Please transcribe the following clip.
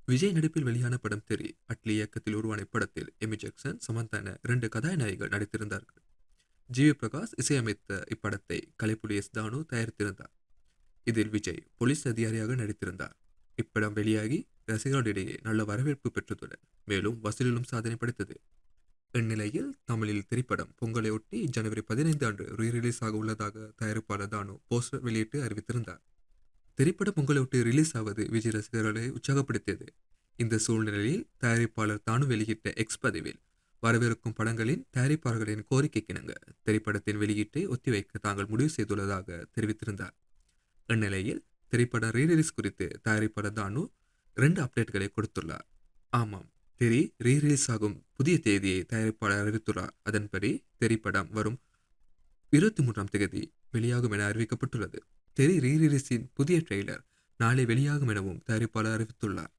விஜய் நடிப்பில் வெளியான படம் தெறி. அட்லி இயக்கத்தில் உருவான இப்படத்தில் எமி ஜாக்சன், சமந்தா என 2 கதாநாயகிகள் நடித்திருந்தார்கள். ஜி.வி. பிரகாஷ் இசையமைத்த இப்படத்தை கலைப்புலி எஸ். தானு தயாரித்திருந்தார். இதில் விஜய் போலீஸ் அதிகாரியாக நடித்திருந்தார். இப்படம் வெளியாகி ரசிகர்களிடையே நல்ல வரவேற்பு பெற்றதுடன் மேலும் வசூலிலும் சாதனை படைத்தது. இந்நிலையில் தமிழில் திரைப்படம் பொங்கலையொட்டி ஜனவரி 15 அன்று ரீ-ரிலீஸ் ஆக உள்ளதாக தயாரிப்பாளர் தானு போஸ்டர் வெளியிட்டு அறிவித்திருந்தார். திரைப்படம் பொங்கலையொட்டி ரிலீஸ் ஆவது விஜய் ரசிகர்களை உற்சாகப்படுத்தியது. இந்த சூழ்நிலையில் தயாரிப்பாளர் தானு வெளியிட்ட எக்ஸ் பதிவில் வரவிருக்கும் படங்களின் தயாரிப்பாளர்களின் கோரிக்கைக்கிணங்க திரைப்படத்தின் வெளியீட்டை ஒத்திவைக்க தாங்கள் முடிவு செய்துள்ளதாக தெரிவித்திருந்தார். இந்நிலையில் திரைப்பட ரீ-ரிலீஸ் குறித்து தயாரிப்பாளர் தானு 2 அப்டேட்களை கொடுத்துள்ளார். ஆமாம், தெறி ரீ-ரிலீஸ் ஆகும் புதிய தேதியை தயாரிப்பாளர் அறிவித்துள்ளார். அதன்படி திரைப்படம் வரும் 23ஆம் தேதி வெளியாகும் என அறிவிக்கப்பட்டுள்ளது. தெறி ரீ-ரிலீஸின் புதிய ட்ரெய்லர் நாளை வெளியாகும் எனவும் தயாரிப்பாளர் அறிவித்துள்ளார்.